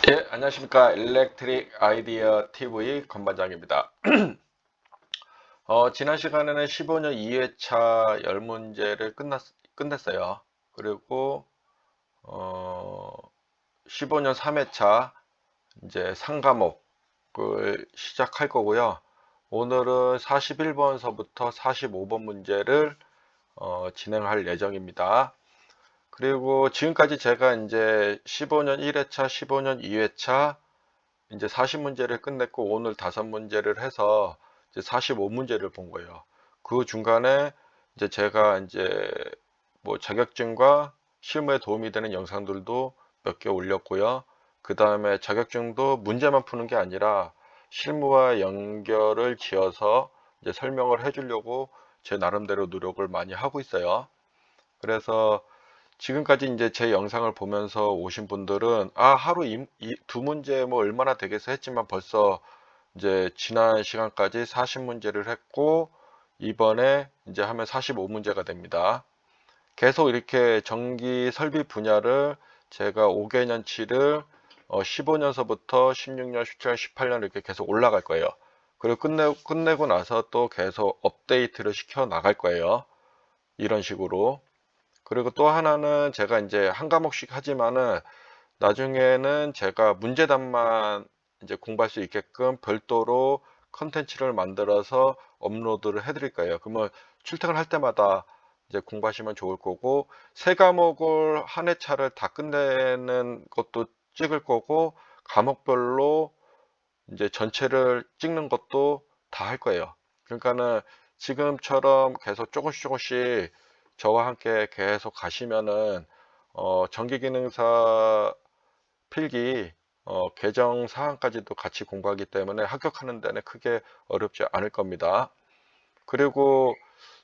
예, 안녕하십니까. 일렉트릭 아이디어 TV 건반장입니다. 지난 시간에는 15년 2회차 열 문제를 끝냈어요. 그리고, 어, 15년 3회차 이제 상과목을 시작할 거고요. 오늘은 41번서부터 45번 문제를 진행할 예정입니다. 그리고 지금까지 제가 이제 15년 1회차, 15년 2회차, 이제 40문제를 끝냈고 오늘 5문제를 해서 이제 45문제를 본 거예요. 그 중간에 이제 제가 이제 뭐 자격증과 실무에 도움이 되는 영상들도 몇 개 올렸고요. 그 다음에 자격증도 문제만 푸는 게 아니라 실무와 연결을 지어서 이제 설명을 해주려고 제 나름대로 노력을 많이 하고 있어요. 그래서 지금까지 이제 제 영상을 보면서 오신 분들은 하루 두 문제 뭐 얼마나 되겠어 했지만 벌써 이제 지난 시간까지 40문제를 했고 이번에 이제 하면 45문제가 됩니다. 계속 이렇게 전기 설비 분야를 제가 5개년치를 15년서부터 16년, 17년, 18년 이렇게 계속 올라갈 거예요. 그리고 끝내고 나서 또 계속 업데이트를 시켜 나갈 거예요. 이런 식으로. 그리고 또 하나는 제가 이제 한 과목씩 하지만은 나중에는 제가 문제답만 이제 공부할 수 있게끔 별도로 컨텐츠를 만들어서 업로드를 해드릴 거예요. 그러면 출퇴근할 때마다 이제 공부하시면 좋을 거고, 세 과목을 한 회차를 다 끝내는 것도 찍을 거고, 과목별로 이제 전체를 찍는 것도 다 할 거예요. 그러니까는 지금처럼 계속 조금씩 조금씩 저와 함께 계속 가시면은 전기기능사 필기 개정 사항까지도 같이 공부하기 때문에 합격하는 데는 크게 어렵지 않을 겁니다. 그리고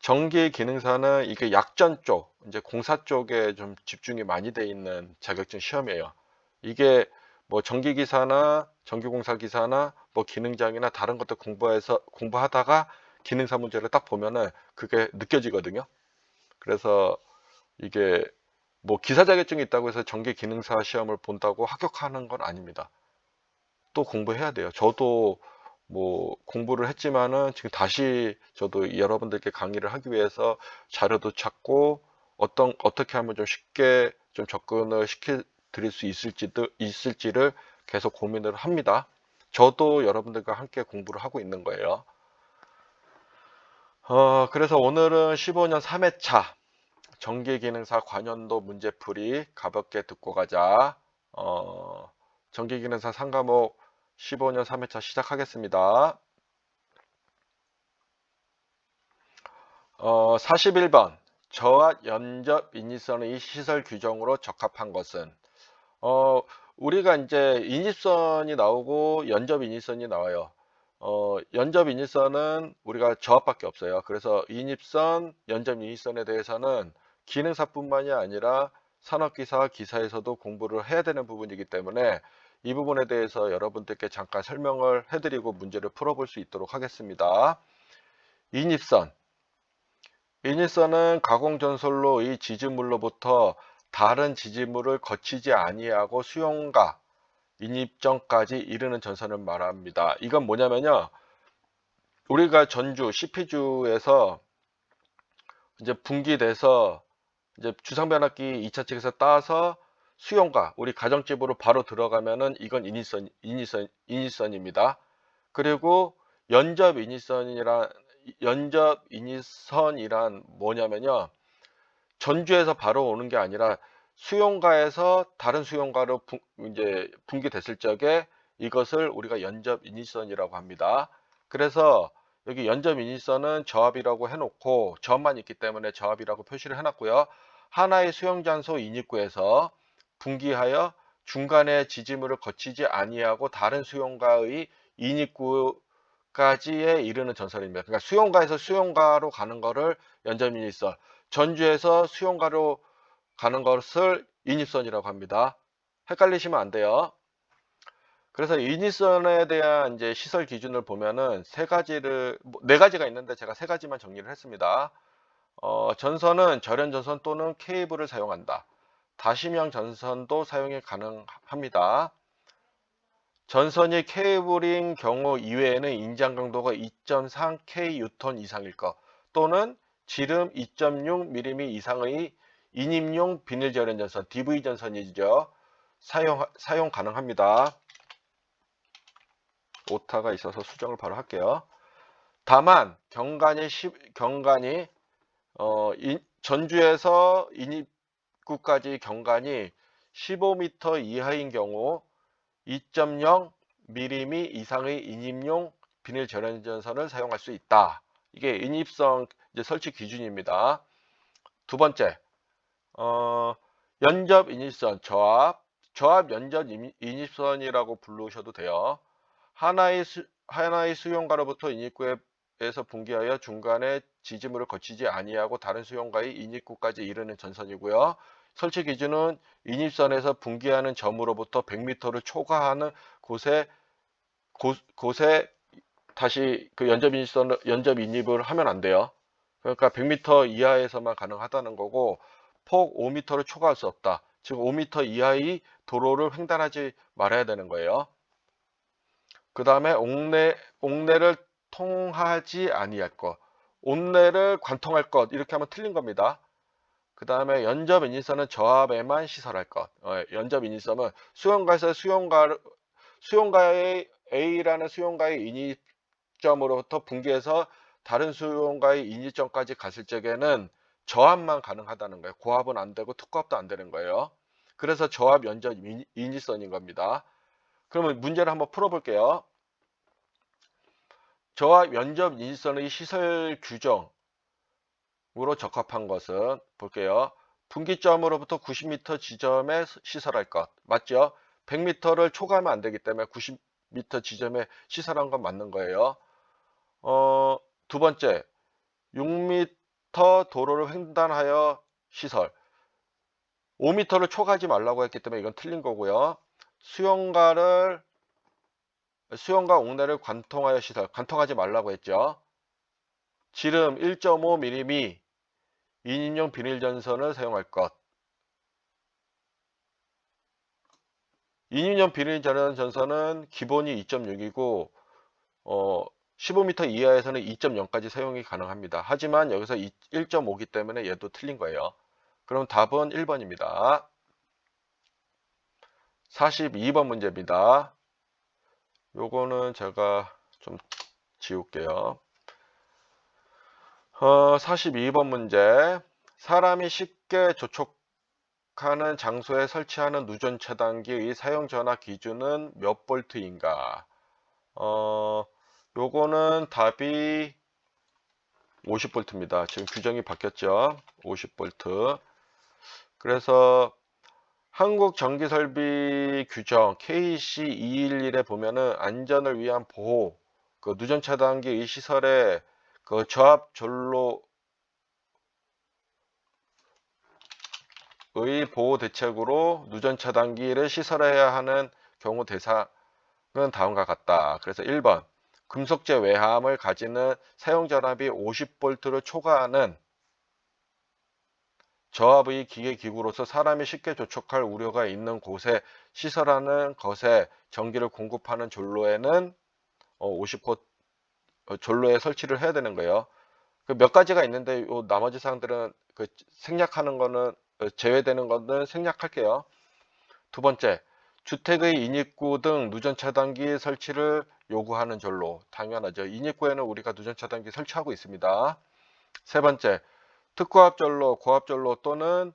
전기기능사는 이게 약전 쪽, 이제 공사 쪽에 좀 집중이 많이 돼 있는 자격증 시험이에요. 이게 뭐 전기기사나 전기공사기사나 뭐 기능장이나 다른 것도 공부하다가 기능사 문제를 딱 보면은 그게 느껴지거든요. 그래서 이게 뭐 기사 자격증이 있다고 해서 전기 기능사 시험을 본다고 합격하는 건 아닙니다. 또 공부해야 돼요. 저도 뭐 공부를 했지만은 지금 다시 저도 여러분들께 강의를 하기 위해서 자료도 찾고 어떻게 하면 좀 쉽게 좀 접근을 시켜 드릴 수 있을지를 계속 고민을 합니다. 저도 여러분들과 함께 공부를 하고 있는 거예요. 그래서 오늘은 15년 3회차 전기기능사 관연도 문제풀이 가볍게 듣고 가자. 전기기능사 상과목 15년 3회차 시작하겠습니다. 41번. 저압 연접 인입선의 시설 규정으로 적합한 것은? 어, 우리가 이제 인입선이 나오고 연접 인입선이 나와요. 연접 인입선은 우리가 저압밖에 없어요. 그래서 인입선, 연접 인입선에 대해서는 기능사뿐만이 아니라 산업기사, 기사에서도 공부를 해야 되는 부분이기 때문에 이 부분에 대해서 여러분들께 잠깐 설명을 해드리고 문제를 풀어볼 수 있도록 하겠습니다. 인입선. 인입선은 가공전솔로 이 지지물로부터 다른 지지물을 거치지 아니하고 수용가, 인입전까지 이르는 전선을 말합니다. 이건 뭐냐면요. 우리가 전주, CP주에서 이제 분기돼서 이제 주상변압기 2차 측에서 따서 수용가, 우리 가정집으로 바로 들어가면은 이건 인입선입니다. 그리고 연접 인입선이란 뭐냐면요. 전주에서 바로 오는 게 아니라 수용가에서 다른 수용가로 이제 분기됐을 적에 이것을 우리가 연접 인입선이라고 합니다. 그래서 여기 연접 인입선은 저압이라고 해놓고 저압만 있기 때문에 저압이라고 표시를 해놨고요. 하나의 수용장소 인입구에서 분기하여 중간에 지지물을 거치지 아니하고 다른 수용가의 인입구까지에 이르는 전선입니다. 그러니까 수용가에서 수용가로 가는 거를 연접 인입선, 전주에서 수용가로 가는 것을 인입선이라고 합니다. 헷갈리시면 안 돼요. 그래서 인입선에 대한 이제 시설 기준을 보면은 네 가지가 있는데 제가 세 가지만 정리를 했습니다. 전선은 절연 전선 또는 케이블을 사용한다. 다심형 전선도 사용이 가능합니다. 전선이 케이블인 경우 이외에는 인장 강도가 2.3 kN 이상일 것 또는 지름 2.6mm 이상의 인입용 비닐 절연 전선 DV 전선이죠. 사용 가능합니다. 오타가 있어서 수정을 바로 할게요. 다만 경관이 전주에서 인입구까지 경관이 15m 이하인 경우 2.0mm 이상의 인입용 비닐 절연 전선을 사용할 수 있다. 이게 인입선 설치 기준입니다. 두 번째, 연접 인입선 저압 연접 인입선이라고 부르셔도 돼요. 하나의 수용가로부터 인입구에서 분기하여 중간에 지지물을 거치지 아니하고 다른 수용가의 인입구까지 이르는 전선이고요. 설치 기준은 인입선에서 분기하는 점으로부터 100m를 초과하는 곳에 다시 그 연접 인입을 하면 안 돼요. 그러니까 100m 이하에서만 가능하다는 거고, 폭 5m를 초과할 수 없다. 즉 5m 이하의 도로를 횡단하지 말아야 되는 거예요. 그 다음에 옥내를 통하지 아니할 것, 옥내를 관통할 것, 이렇게 하면 틀린 겁니다. 그 다음에 연접 인입선은 저압에만 시설할 것. 연접 인입선은 수용가에서 수용가의 A라는 수용가의 인입점으로부터 분기해서 다른 수용가의 인입점까지 갔을 적에는 저압만 가능하다는 거예요. 고압은 안 되고 특고압도 안 되는 거예요. 그래서 저압 연접 인입선인 겁니다. 그러면 문제를 한번 풀어볼게요. 저압 연접 인입선의 시설 규정으로 적합한 것은 볼게요. 분기점으로부터 90m 지점에 시설할 것 맞죠? 100m를 초과하면 안 되기 때문에 90m 지점에 시설한 건 맞는 거예요. 두 번째, 6m 도로를 횡단하여 시설. 5m를 초과하지 말라고 했기 때문에 이건 틀린 거고요. 수용가 옥내를 관통하여 시설. 관통하지 말라고 했죠. 지름 1.5mm 인인용 비닐 전선을 사용할 것. 인인용 비닐 전선은 기본이 2.6이고 15m 이하에서는 2.0까지 사용이 가능합니다. 하지만 여기서 1.5기 때문에 얘도 틀린 거예요. 그럼 답은 1번입니다. 42번 문제입니다. 요거는 제가 좀 지울게요. 42번 문제. 사람이 쉽게 조촉하는 장소에 설치하는 누전 차단기의 사용 전압 기준은 몇 볼트인가? 요거는 답이 50볼트입니다. 지금 규정이 바뀌었죠. 50볼트. 그래서 한국전기설비 규정 KC211에 보면은 안전을 위한 보호, 그 누전 차단기의 시설에 그 저압 전로의 보호 대책으로 누전 차단기를 시설해야 하는 경우 대상은 다음과 같다. 그래서 1번 금속재 외함을 가지는 사용 전압이 50볼트를 초과하는 저압의 기계 기구로서 사람이 쉽게 조촉할 우려가 있는 곳에 시설하는 것에 전기를 공급하는 전로에는 50V 전로에 설치를 해야 되는 거예요. 그 몇 가지가 있는데 요 나머지 사항들은 그 생략하는 거는 제외되는 거는 생략할게요. 두 번째, 주택의 인입구 등 누전 차단기 설치를 요구하는 전로. 당연하죠. 인입구에는 우리가 누전 차단기 설치하고 있습니다. 세 번째, 특고압전로, 고압전로 또는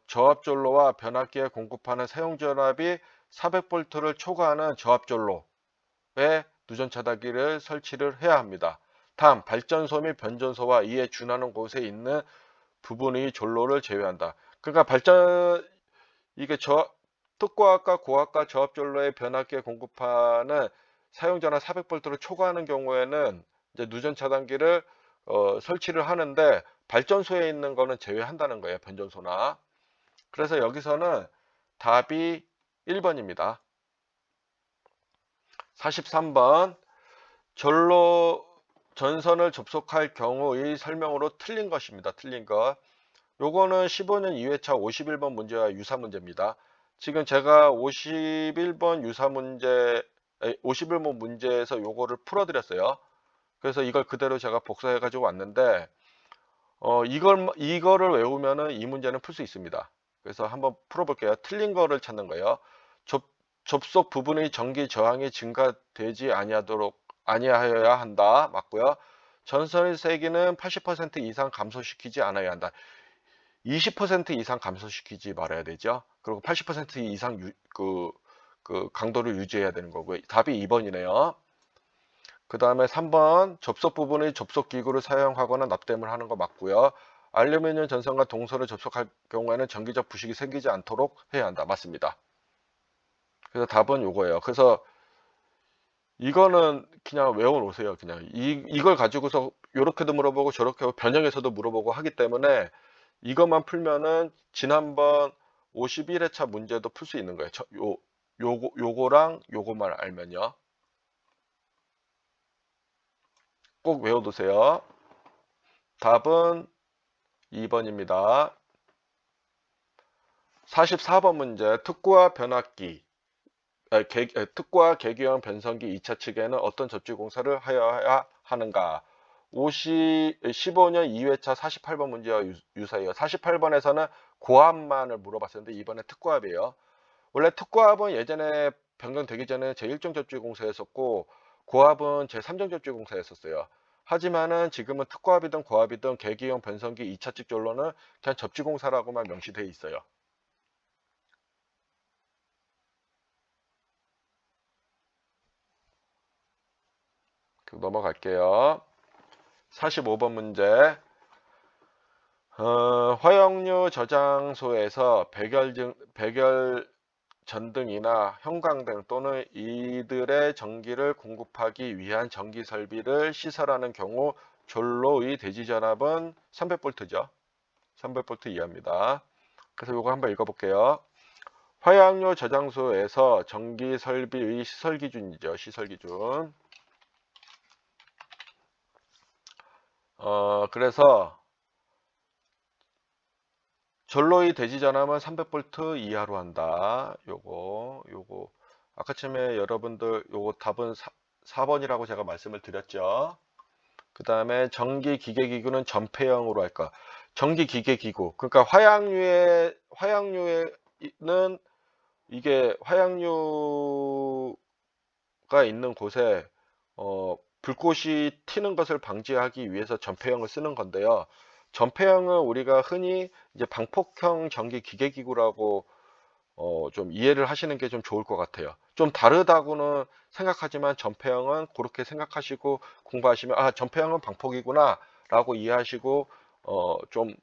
저압전로와 변압기에 공급하는 사용전압이 400V를 초과하는 저압전로에 누전 차단기를 설치를 해야 합니다. 다음, 발전소 및 변전소와 이에 준하는 곳에 있는 부분의 전로를 제외한다. 그러니까 이게 특고압과 고압과 저압전로의 변압기에 공급하는 사용전압 400V를 초과하는 경우에는 이제 누전 차단기를 설치를 하는데 발전소에 있는 거는 제외한다는 거예요. 변전소나. 그래서 여기서는 답이 1번입니다. 43번 전선을 접속할 경우의 설명으로 틀린 것입니다. 틀린 것. 요거는 15년 2회차 51번 문제와 유사 문제입니다. 지금 제가 51번 유사 문제, 51번 문제에서 요거를 풀어드렸어요. 그래서 이걸 그대로 제가 복사해 가지고 왔는데, 이거를 외우면은 이 문제는 풀 수 있습니다. 그래서 한번 풀어볼게요. 틀린 거를 찾는 거예요. 접, 접속 부분의 전기 저항이 증가되지 아니하여야 한다. 맞고요. 전선의 세기는 80% 이상 감소시키지 않아야 한다. 20% 이상 감소시키지 말아야 되죠. 그리고 80% 이상 그 강도를 유지해야 되는 거고요. 답이 2번이네요. 그 다음에 3번 접속 부분의 접속 기구를 사용하거나 납땜을 하는 거 맞고요. 알루미늄 전선과 동서를 접속할 경우에는 전기적 부식이 생기지 않도록 해야 한다. 맞습니다. 그래서 답은 요거예요. 그래서 이거는 그냥 외워놓으세요. 그냥 이걸 가지고서 요렇게도 물어보고 저렇게 변형해서도 물어보고 하기 때문에 이것만 풀면은 지난번 51회차 문제도 풀 수 있는 거예요. 요거랑 요거만 알면요. 꼭 외워두세요. 답은 2번입니다. 44번 문제 특구와 변압기 특구와 계기형 변성기 2차 측에는 어떤 접지 공사를 하여야 하는가? 15년 2회차 48번 문제와 유사해요. 48번에서는 고압만을 물어봤었는데 이번에 특구압이에요. 원래 특구압은 예전에 변경되기 전에 제1종 접지 공사였었고 고압은 제3종 접지 공사였었어요. 하지만은 지금은 특구압이든 고압이든 계기형 변성기 2차 측 전로는 그냥 접지 공사라고만 명시되어 있어요. 넘어갈게요. 45번 문제. 화역류 저장소에서 백열 전등이나 형광등 또는 이들의 전기를 공급하기 위한 전기 설비를 시설하는 경우 전로의 대지 전압은 300V죠. 300V 이하입니다. 그래서 이거 한번 읽어볼게요. 화약류 저장소에서 전기 설비의 시설 기준이죠. 시설 기준. 그래서 전로의 대지 전압은 300V 이하로 한다. 요거 아까쯤에 여러분들 요거 답은 4번이라고 제가 말씀을 드렸죠. 그 다음에 전기 기계 기구는 전폐형으로 할까? 전기 기계 기구. 그러니까 화약류에는 이게 화약류가 있는 곳에 불꽃이 튀는 것을 방지하기 위해서 전폐형을 쓰는 건데요. 전폐형은 우리가 흔히 이제 방폭형 전기 기계 기구라고 좀 이해를 하시는 게 좀 좋을 것 같아요. 좀 다르다고는 생각하지만 전폐형은 그렇게 생각하시고 공부하시면 아 전폐형은 방폭이구나 라고 이해하시고 좀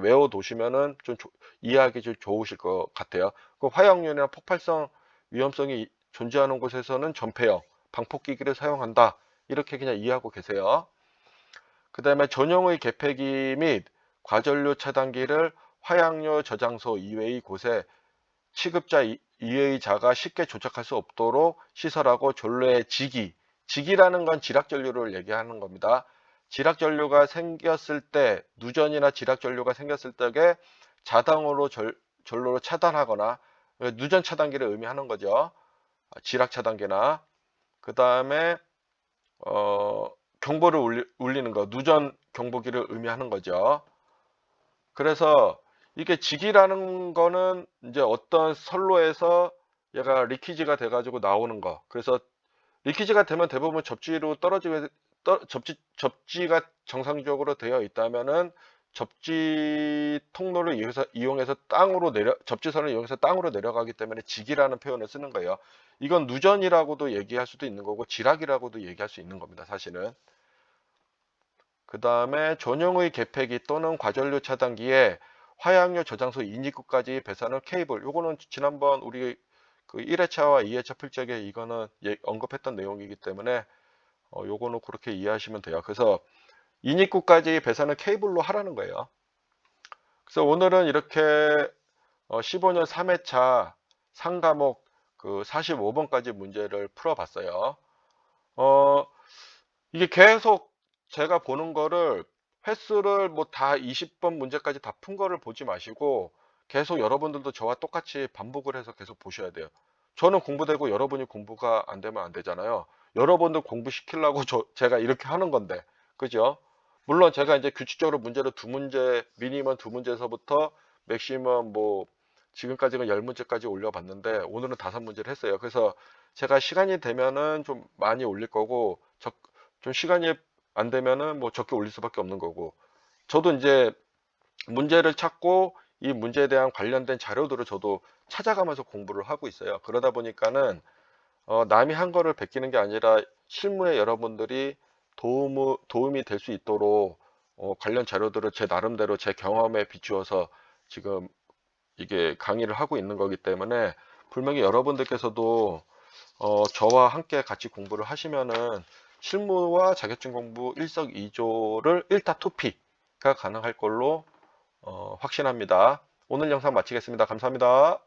외워 두시면은 좀 이해하기 좀 좋으실 것 같아요. 그 화약류나 폭발성 위험성이 존재하는 곳에서는 전폐형 방폭기기를 사용한다 이렇게 그냥 이해하고 계세요. 그 다음에 전용의 개폐기 및 과전류 차단기를 화약류 저장소 이외의 곳에 취급자 이외의 자가 쉽게 조작할 수 없도록 시설하고 전로의 지기라는 건 지락전류를 얘기하는 겁니다. 지락전류가 생겼을 때 누전이나 지락전류가 생겼을 때에 자동으로 전로를 차단하거나 누전 차단기를 의미하는 거죠. 지락 차단기나 그 다음에 경보를 울리는 거 누전 경보기를 의미하는 거죠. 그래서 이게 직이라는 거는 이제 어떤 선로에서 얘가 리키지가 돼가지고 나오는 거. 그래서 리키지가 되면 대부분 접지로 접지가 정상적으로 되어 있다면은 접지 통로를 이용해서 접지선을 이용해서 땅으로 내려가기 때문에 직이라는 표현을 쓰는 거예요. 이건 누전이라고도 얘기할 수도 있는 거고 지락이라고도 얘기할 수 있는 겁니다. 사실은. 그 다음에 전용의 개폐기 또는 과전류 차단기에 화약류 저장소 인입구까지 배선을 케이블. 요거는 지난번 우리 그 1회차와 2회차 필적에 이거는 언급했던 내용이기 때문에 요거는 그렇게 이해하시면 돼요. 그래서 인입구까지 배선을 케이블로 하라는 거예요. 그래서 오늘은 이렇게 15년 3회차 상과목 그 45번까지 문제를 풀어봤어요. 이게 계속 제가 보는 거를 횟수를 뭐 다 20번 문제까지 다 푼 거를 보지 마시고 계속 여러분들도 저와 똑같이 반복을 해서 계속 보셔야 돼요. 저는 공부되고 여러분이 공부가 안 되면 안 되잖아요. 여러분들 공부시키려고 제가 이렇게 하는 건데, 그죠? 물론 제가 이제 규칙적으로 문제를 두 문제, 미니멈 두 문제에서부터 맥시멈 뭐 지금까지는 10문제까지 올려봤는데 오늘은 5문제를 했어요. 그래서 제가 시간이 되면은 좀 많이 올릴 거고, 좀 시간이 안 되면은 뭐 적게 올릴 수밖에 없는 거고, 저도 이제 문제를 찾고 이 문제에 대한 관련된 자료들을 저도 찾아가면서 공부를 하고 있어요. 그러다 보니까는 남이 한 거를 베끼는 게 아니라 실무에 여러분들이 도움이 될 수 있도록 관련 자료들을 제 나름대로 제 경험에 비추어서 지금 이게 강의를 하고 있는 거기 때문에, 분명히 여러분들께서도 저와 함께 같이 공부를 하시면은 실무와 자격증 공부 일석이조를 일타투피가 가능할 걸로 확신합니다. 오늘 영상 마치겠습니다. 감사합니다.